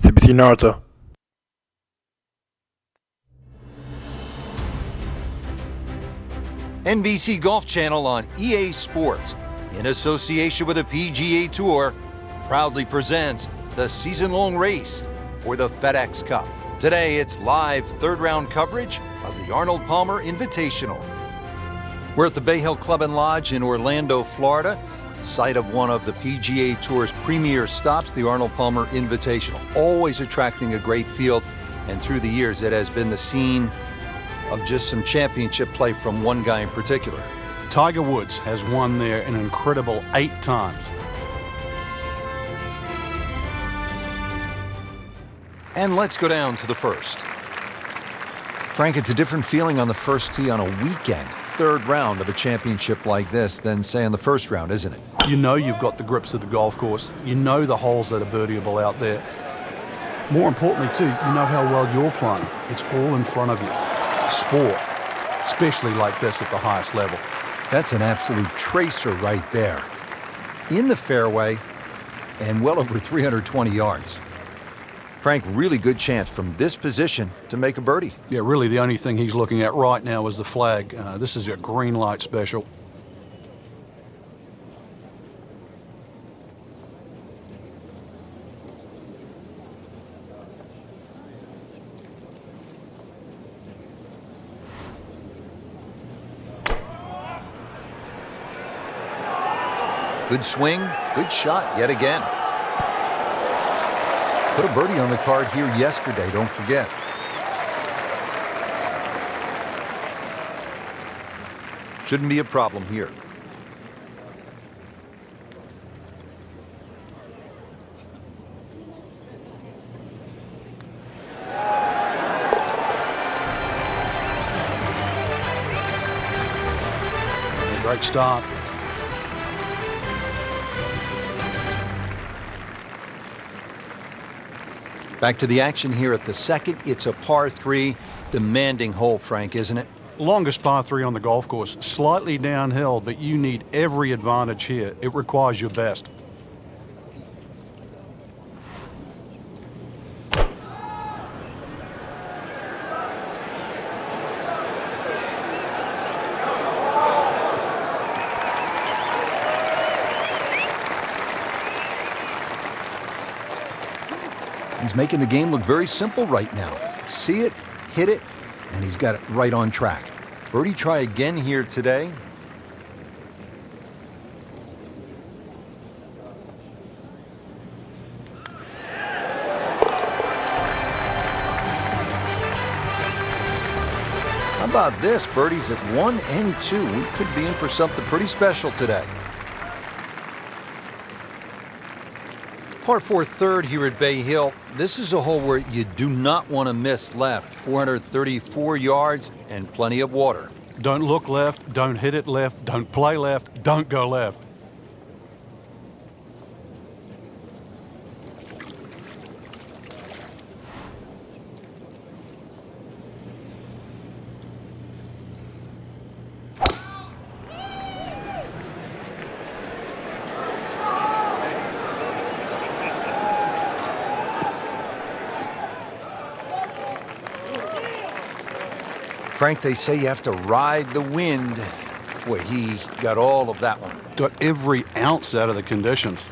CBT Naaruto. NBC Golf Channel on EA Sports, in association with the PGA Tour, proudly presents the season-long race for the FedEx Cup. Today, it's live third-round coverage of the Arnold Palmer Invitational. We're at the Bay Hill Club and Lodge in Orlando, Florida, site of one of the PGA Tour's premier stops, the Arnold Palmer Invitational. Always attracting a great field, and through the years, it has been the scene of just some championship play from one guy in particular. Tiger Woods has won there an incredible 8 times. And let's go down to the first. Frank, it's a different feeling on the first tee on a weekend, third round of a championship like this than, say, on the first round, isn't it? You know you've got the grips of the golf course. You know the holes that are birdieable out there. More importantly, too, you know how well you're playing. It's all in front of you. Sport, especially like this at the highest level. That's an absolute tracer right there. In the fairway and well over 320 yards. Frank, really good chance from this position to make a birdie. Yeah, really the only thing he's looking at right now is the flag. This is a green light special. Good swing, good shot yet again. Put a birdie on the card here yesterday, don't forget. Shouldn't be a problem here. Great start. Back to the action here at the second. It's a par 3, demanding hole, Frank, isn't it? Longest par 3 on the golf course. Slightly downhill, but you need every advantage here. It requires your best. He's making the game look very simple right now. See it, hit it, and he's got it right on track. Birdie try again here today. How about this? Birdies at 1 and 2. We could be in for something pretty special today. Par 4 third here at Bay Hill. This is a hole where you do not want to miss left. 434 yards and plenty of water. Don't look left, don't hit it left, don't play left, don't go left. Frank, they say you have to ride the wind. Boy, he got all of that one. Got every ounce out of the conditions.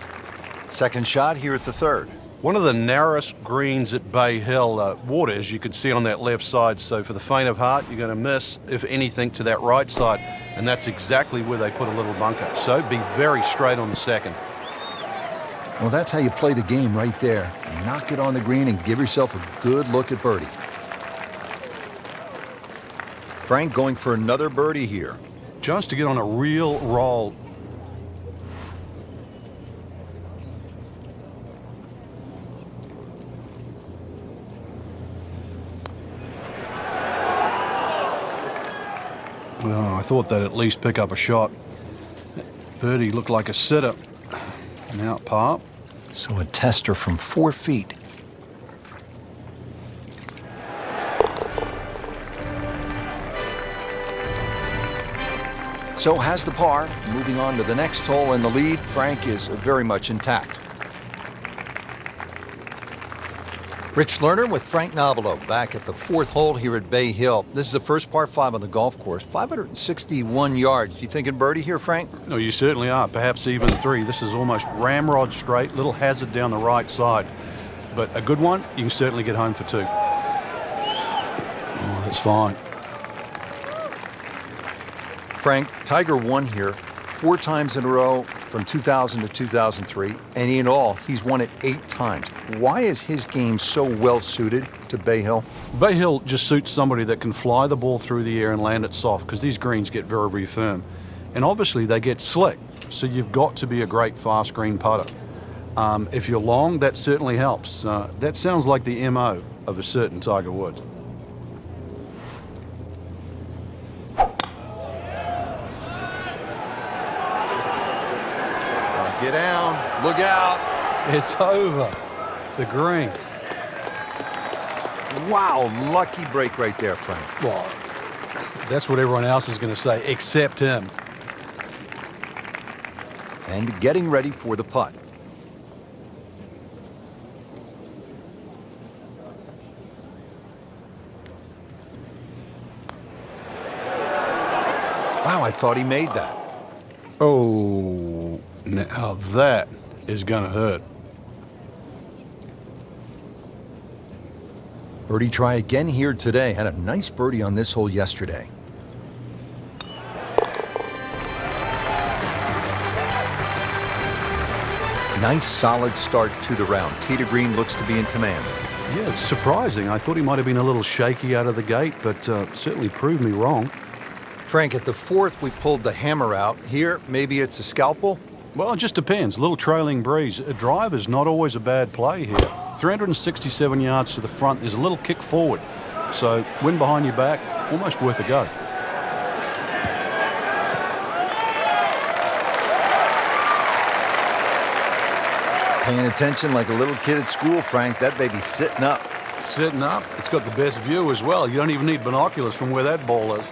Second shot here at the third. One of the narrowest greens at Bay Hill. Water, as you can see on that left side. So for the faint of heart, you're going to miss, if anything, to that right side. And that's exactly where they put a little bunker. So be very straight on the second. Well, that's how you play the game right there. Knock it on the green and give yourself a good look at birdie. Frank going for another birdie here. Chance to get on a real roll. Well, I thought they'd at least pick up a shot. Birdie looked like a sitter. Now par. So a tester from 4 feet. So has the par. Moving on to the next hole, and the lead, Frank, is very much intact. Rich Lerner with Frank Naaruto back at the fourth hole here at Bay Hill. This is the first par 5 on the golf course, 561 yards. You thinking birdie here, Frank? No, you certainly are. Perhaps even 3. This is almost ramrod straight, little hazard down the right side. But a good one, you can certainly get home for 2. Oh, that's fine. Frank, Tiger won here 4 times in a row from 2000 to 2003, and in all, he's won it 8 times. Why is his game so well suited to Bay Hill? Bay Hill just suits somebody that can fly the ball through the air and land it soft, because these greens get very, very firm. And obviously they get slick, so you've got to be a great fast green putter. If you're long, that certainly helps. That sounds like the MO of a certain Tiger Woods. Get down, look out. It's over. The green. Wow, lucky break right there, Frank. Well, that's what everyone else is going to say, except him. And getting ready for the putt. Wow, I thought he made that. Oh, now that is going to hurt. Birdie try again here today. Had a nice birdie on this hole yesterday. Nice solid start to the round. Tee to green looks to be in command. Yeah, it's surprising. I thought he might have been a little shaky out of the gate, but certainly proved me wrong. Frank, at the fourth, we pulled the hammer out. Here, maybe it's a scalpel? Well, it just depends. A little trailing breeze. A drive is not always a bad play here. 367 yards to the front. There's a little kick forward. So, wind behind your back, almost worth a go. Paying attention like a little kid at school, Frank. That baby's sitting up. Sitting up. It's got the best view as well. You don't even need binoculars from where that ball is.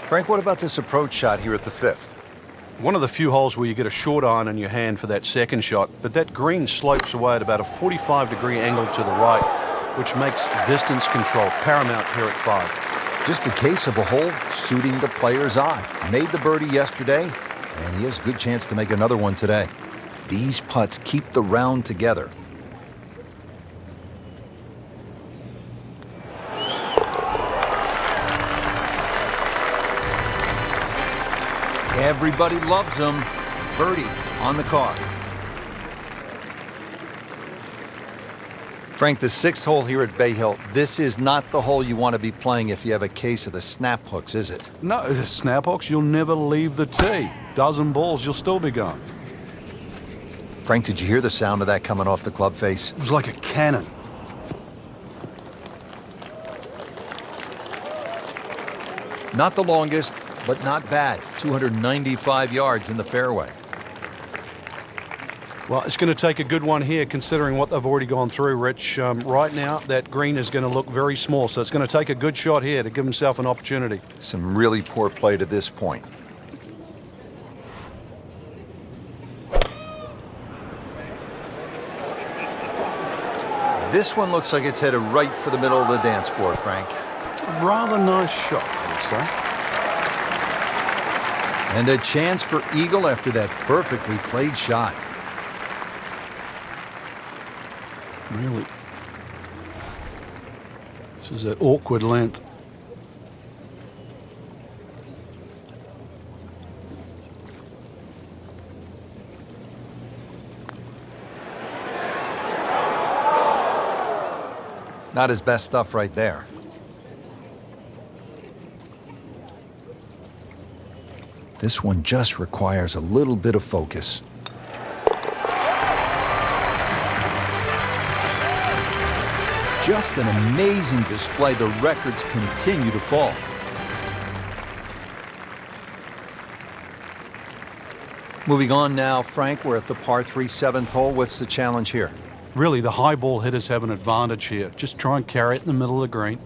Frank, what about this approach shot here at the fifth? One of the few holes where you get a short iron in your hand for that second shot, but that green slopes away at about a 45-degree angle to the right, which makes distance control paramount here at 5. Just a case of a hole suiting the player's eye. Made the birdie yesterday, and he has a good chance to make another one today. These putts keep the round together. Everybody loves him. Birdie on the card. Frank, the 6th hole here at Bay Hill, this is not the hole you want to be playing if you have a case of the snap hooks, is it? No, the snap hooks, you'll never leave the tee. Dozen balls, you'll still be going. Frank, did you hear the sound of that coming off the club face? It was like a cannon. Not the longest, but not bad. 295 yards in the fairway. Well, it's going to take a good one here considering what they've already gone through, Rich. Right now, that green is going to look very small, so it's going to take a good shot here to give himself an opportunity. Some really poor play to this point. This one looks like it's headed right for the middle of the dance floor, Frank. Rather nice shot, I would say. And a chance for eagle after that perfectly played shot. Really. This is that awkward length. Not his best stuff right there. This one just requires a little bit of focus. Just an amazing display. The records continue to fall. Moving on now, Frank, we're at the par 3 7th hole. What's the challenge here? Really, the high ball hitters have an advantage here. Just try and carry it in the middle of the green.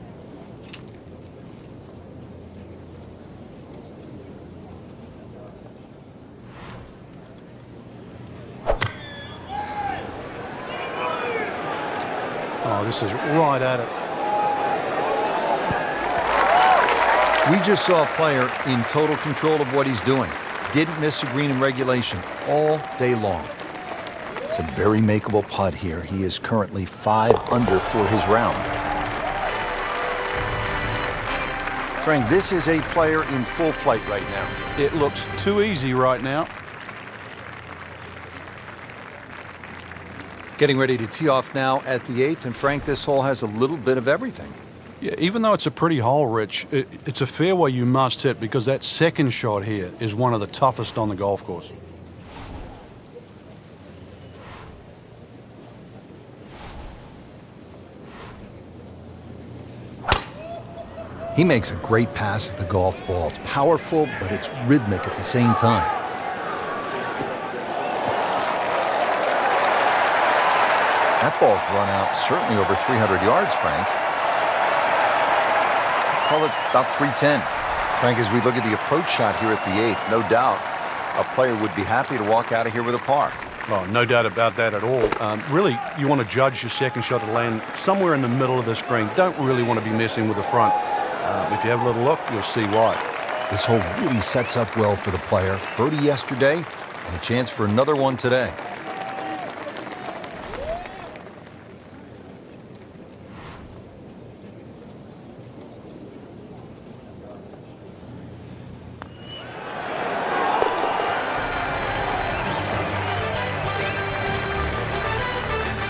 Oh, Oh, this is right at it. We just saw a player in total control of what he's doing. Didn't miss a green in regulation all day long. It's a very makeable putt here. He is currently 5 under for his round. Frank, this is a player in full flight right now. It looks too easy right now. Getting ready to tee off now at the 8th, and Frank, this hole has a little bit of everything. Yeah, even though it's a pretty hole, Rich, it's a fairway you must hit because that second shot here is one of the toughest on the golf course. He makes a great pass at the golf ball. It's powerful, but it's rhythmic at the same time. That ball's run out certainly over 300 yards, Frank. Call it about 310. Frank, as we look at the approach shot here at the 8th, no doubt a player would be happy to walk out of here with a par. Oh, no doubt about that at all. Really, you want to judge your second shot to land somewhere in the middle of the green. Don't really want to be messing with the front. If you have a little look, you'll see why. This hole really sets up well for the player. Birdie yesterday, and a chance for another one today.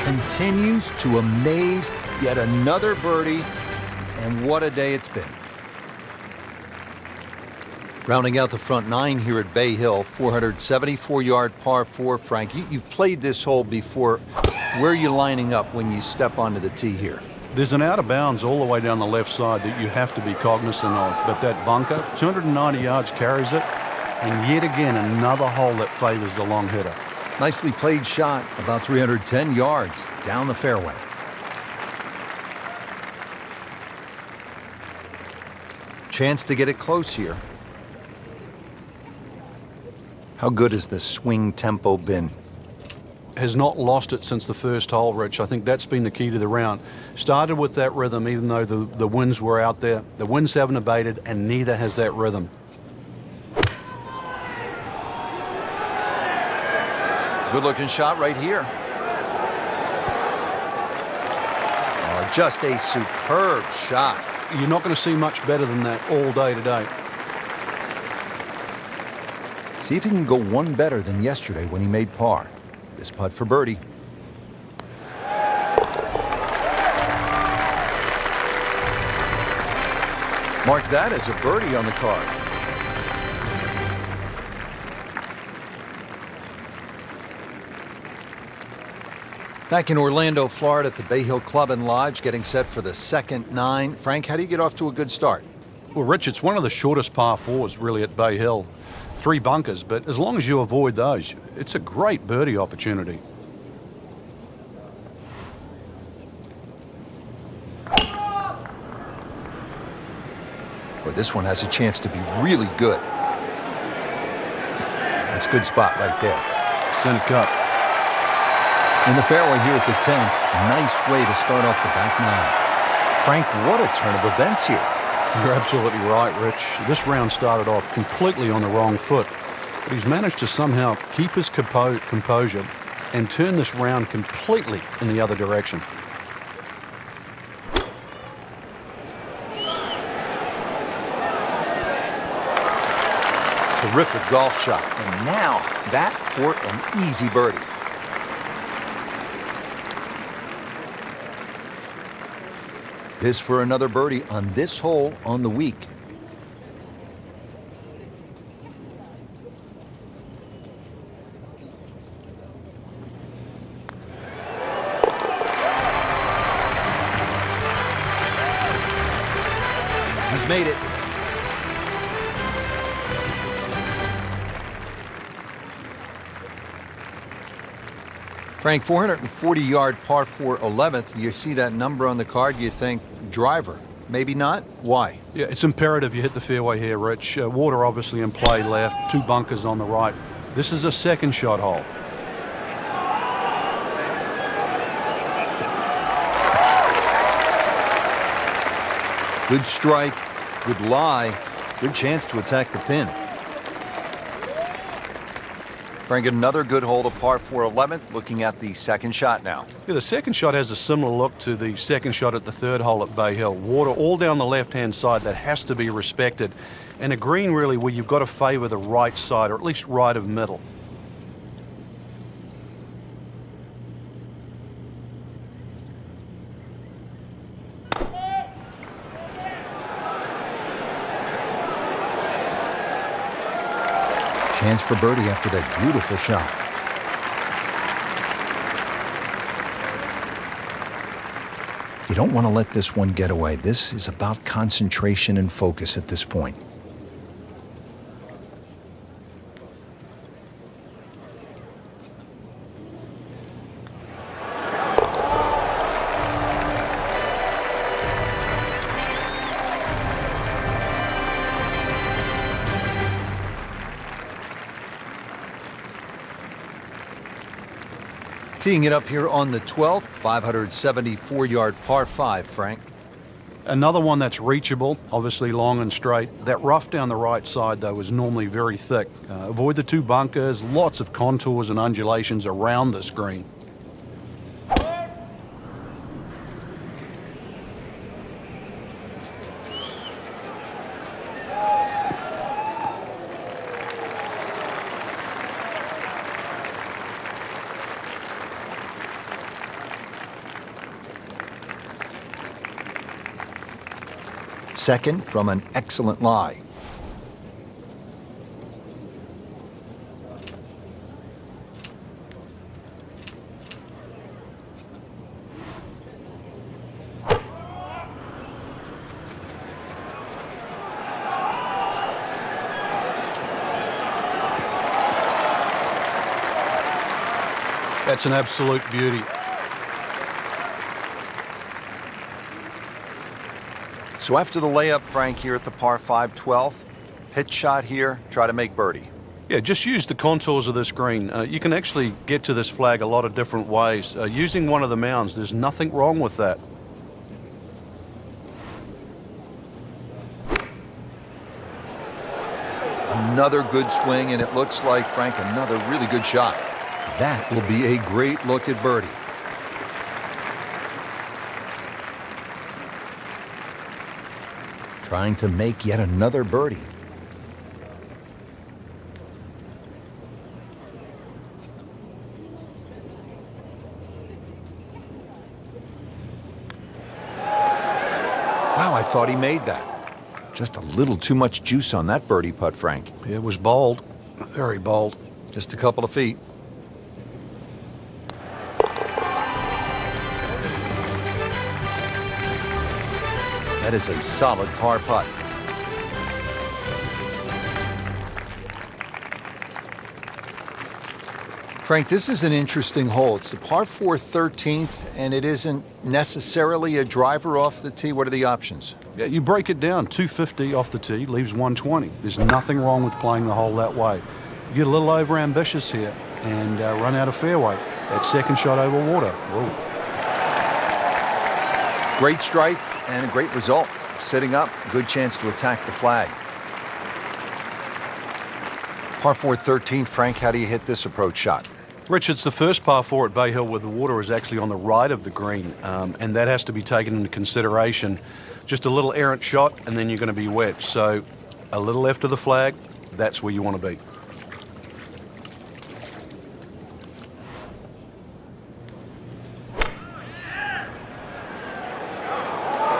Continues to amaze. Yet another birdie, and what a day it's been. Rounding out the front 9 here at Bay Hill, 474-yard par 4. Frank, you've played this hole before. Where are you lining up when you step onto the tee here? There's an out of bounds all the way down the left side that you have to be cognizant of. But that bunker, 290 yards carries it. And yet again, another hole that favors the long hitter. Nicely played shot, about 310 yards down the fairway. Chance to get it close here. How good has the swing tempo been? Has not lost it since the first hole, Rich. I think that's been the key to the round. Started with that rhythm, even though the winds were out there. The winds haven't abated, and neither has that rhythm. Good-looking shot right here. Oh, just a superb shot. You're not going to see much better than that all day today. See if he can go one better than yesterday when he made par. This putt for birdie. Mark that as a birdie on the card. Back in Orlando, Florida at the Bay Hill Club and Lodge, getting set for the second 9. Frank, how do you get off to a good start? Well, Rich, it's one of the shortest par 4s really at Bay Hill. 3 bunkers, but as long as you avoid those, it's a great birdie opportunity. Well, this one has a chance to be really good. That's a good spot right there. Center cup. In the fairway here at the 10th, nice way to start off the back 9. Frank, what a turn of events here. You're absolutely right, Rich. This round started off completely on the wrong foot, but he's managed to somehow keep his composure and turn this round completely in the other direction. Terrific golf shot, and now that for an easy birdie. This for another birdie on this hole on the week. He's made it. Frank, 440-yard par 4 11th. You see that number on the card, you think driver. Maybe not. Why? Yeah, it's imperative you hit the fairway here, Rich. Water obviously in play left, 2 bunkers on the right. This is a second shot hole. Good strike, good lie, good chance to attack the pin. Frank, another good hole to par 4 11th, looking at the second shot now. Yeah, the second shot has a similar look to the second shot at the third hole at Bay Hill. Water all down the left-hand side, that has to be respected. And a green really where you've got to favour the right side, or at least right of middle. Chance for birdie after that beautiful shot. You don't want to let this one get away. This is about concentration and focus at this point. Teeing it up here on the 12th, 574-yard par 5, Frank. Another one that's reachable, obviously long and straight. That rough down the right side, though, is normally very thick. Avoid the two bunkers, lots of contours and undulations around this green. Second from an excellent lie. That's an absolute beauty. So after the layup, Frank, here at the par 5 12th, pitch shot here, try to make birdie. Yeah, just use the contours of this green. You can actually get to this flag a lot of different ways. Using one of the mounds, there's nothing wrong with that. Another good swing, and it looks like, Frank, another really good shot. That will be a great look at birdie. Trying to make yet another birdie. Wow, I thought he made that. Just a little too much juice on that birdie putt, Frank. It was bold, very bold. Just a couple of feet. That is a solid par putt. Frank, this is an interesting hole. It's the par 4 13th, and it isn't necessarily a driver off the tee. What are the options? Yeah, you break it down, 250 off the tee, leaves 120. There's nothing wrong with playing the hole that way. You get a little over ambitious here and run out of fairway. That second shot over water. Whoa. Great strike and a great result. Sitting up, good chance to attack the flag. Par 4 13th, Frank, how do you hit this approach shot? Rich, it's the first par 4 at Bay Hill where the water is actually on the right of the green, and that has to be taken into consideration. Just a little errant shot, and then you're going to be wet. So a little left of the flag, that's where you want to be.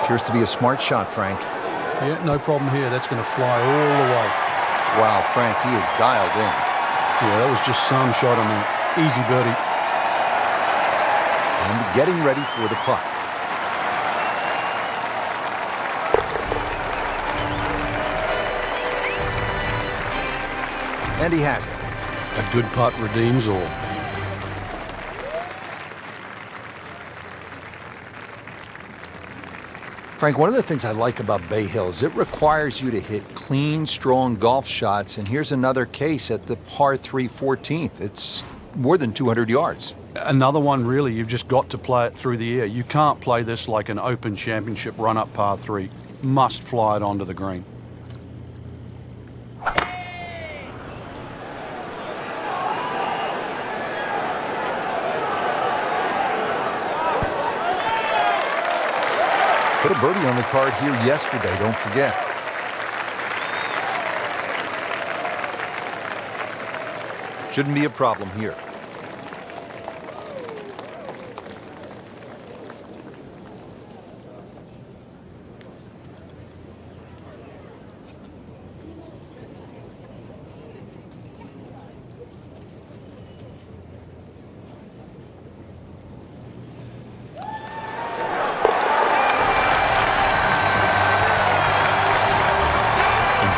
Appears to be a smart shot, Frank. Yeah, no problem here. That's going to fly all the way. Wow, Frank, he is dialed in. Yeah, that was just some shot on there. Easy birdie. And getting ready for the putt. And he has it. A good putt redeems all. Frank, one of the things I like about Bay Hill is it requires you to hit clean, strong golf shots. And here's another case at the par 3 14th. It's more than 200 yards. Another one, really, you've just got to play it through the air. You can't play this like an Open Championship run-up par 3. must fly it onto the green. Put a birdie on the card here yesterday, don't forget. Shouldn't be a problem here.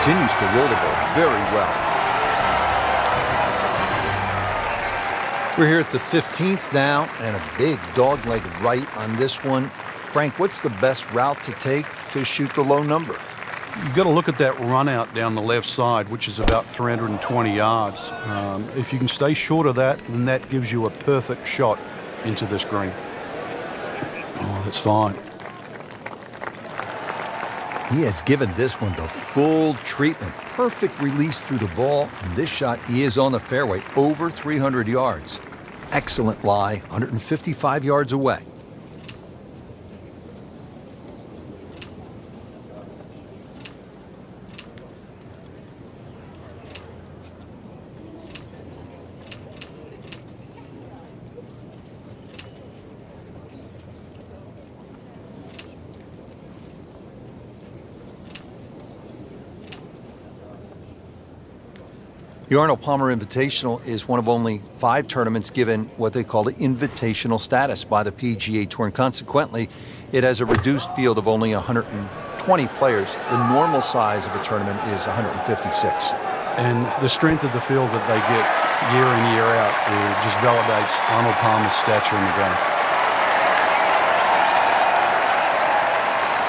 Continues to roll the ball very well. We're here at the 15th now, and a big dog-leg right on this one. Frank, what's the best route to take to shoot the low number? You've got to look at that run out down the left side, which is about 320 yards. If you can stay short of that, then that gives you a perfect shot into this green. Oh, that's fine. He has given this one the full treatment. Perfect release through the ball. And this shot, he is on the fairway, over 300 yards. Excellent lie, 155 yards away. The Arnold Palmer Invitational is one of only 5 tournaments given what they call the invitational status by the PGA Tour, and consequently, it has a reduced field of only 120 players. The normal size of a tournament is 156. And the strength of the field that they get year in, year out, it just validates Arnold Palmer's stature in the game.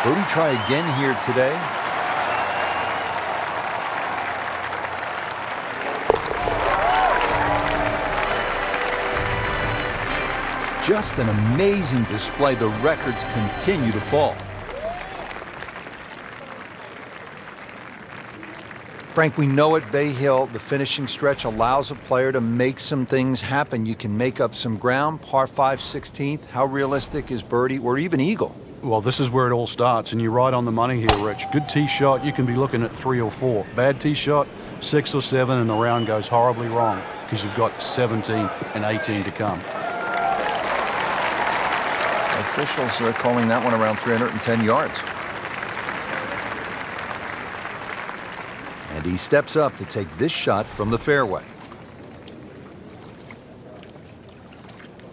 Brody try again here today. Just an amazing display. The records continue to fall. Frank, we know at Bay Hill, the finishing stretch allows a player to make some things happen. You can make up some ground, par 5, 16th. How realistic is birdie or even eagle? Well, this is where it all starts, and you're right on the money here, Rich. Good tee shot, you can be looking at 3 or 4. Bad tee shot, 6 or 7, and the round goes horribly wrong because you've got 17 and 18 to come. Officials are calling that one around 310 yards. And he steps up to take this shot from the fairway.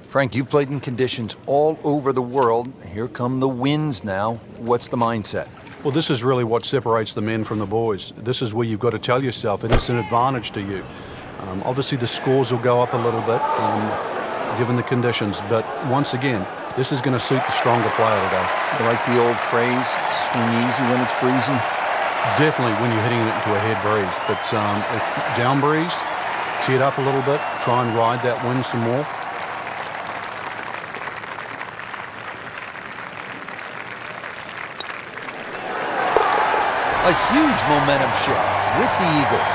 Frank, you played in conditions all over the world. Here come the winds now. What's the mindset? Well, this is really what separates the men from the boys. This is where you've got to tell yourself it is an advantage to you. Obviously, the scores will go up a little bit given the conditions, but once again, this is going to suit the stronger player today. You like the old phrase, swing easy when it's breezy? Definitely when you're hitting it into a head breeze. But down breeze, tee it up a little bit, try and ride that wind some more. A huge momentum shift with the eagle.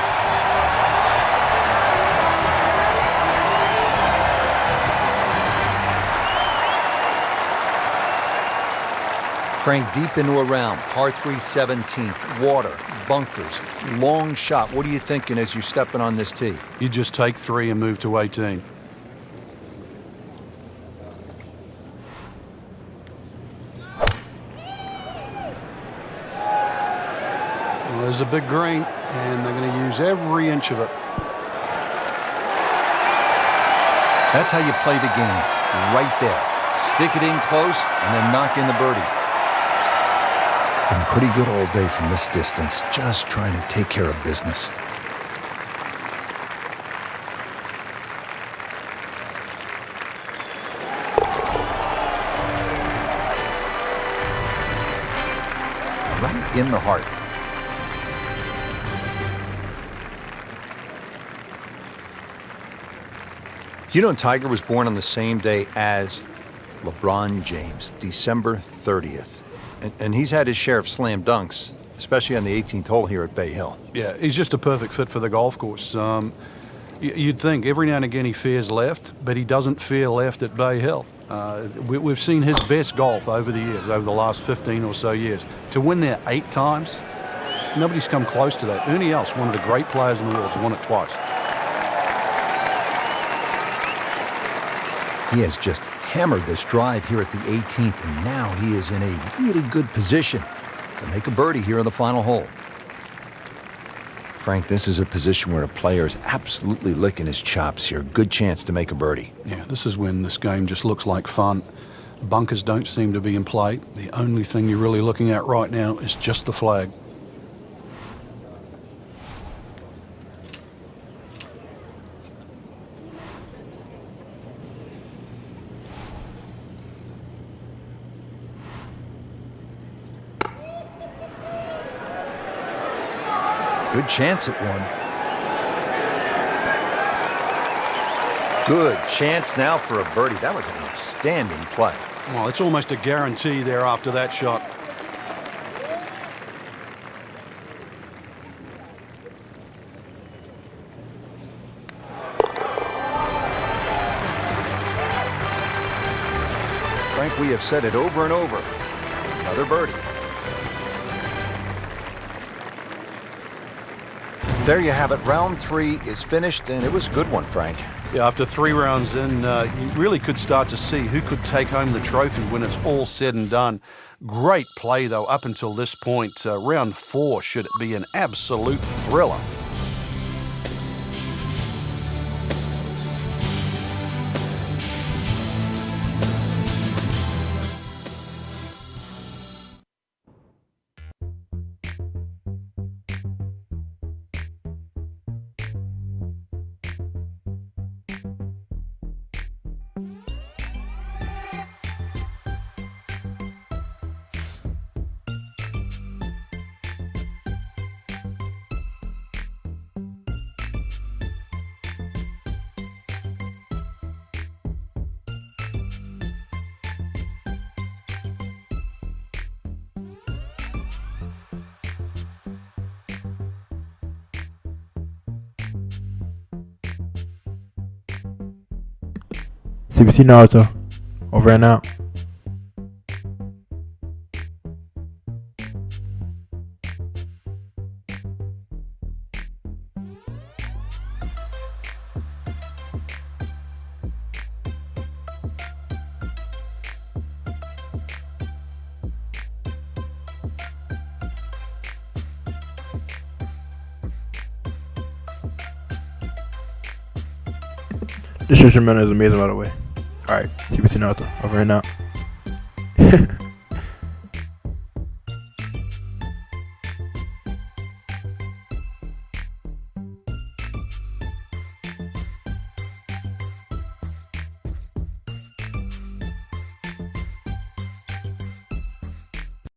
Frank, deep into a round, par 3, 17th, water, bunkers, long shot. What are you thinking as you're stepping on this tee? You just take 3 and move to 18. Well, there's a big green, and they're going to use every inch of it. That's how you play the game, right there. Stick it in close and then knock in the birdie. Been pretty good all day from this distance, just trying to take care of business. Right in the heart. You know, Tiger was born on the same day as LeBron James, December 30th. And he's had his share of slam dunks, especially on the 18th hole here at Bay Hill. Yeah, he's just a perfect fit for the golf course. You'd think every now and again he fears left, but he doesn't fear left at Bay Hill. We've seen his best golf over the years, over the last 15 or so years. To win there 8 times, nobody's come close to that. Ernie Els, one of the great players in the world, has won it twice. He has just hammered this drive here at the 18th, and now he is in a really good position to make a birdie here on the final hole. Frank, this is a position where a player is absolutely licking his chops here. Good chance to make a birdie. Yeah, this is when this game just looks like fun. Bunkers don't seem to be in play. The only thing you're really looking at right now is just the flag. Good chance at one. Good chance now for a birdie. That was an outstanding play. Well, it's almost a guarantee there after that shot. Frank, we have said it over and over. Another birdie. There you have it. Round 3 is finished, and it was a good one, Frank. Yeah, after 3 rounds in, you really could start to see who could take home the trophy when it's all said and done. Great play, though, up until this point. Round 4 should be an absolute thriller. CBT Naaruto, over and out. This instrumental is amazing, by the way. Alright, CBT Naaruto, over and out.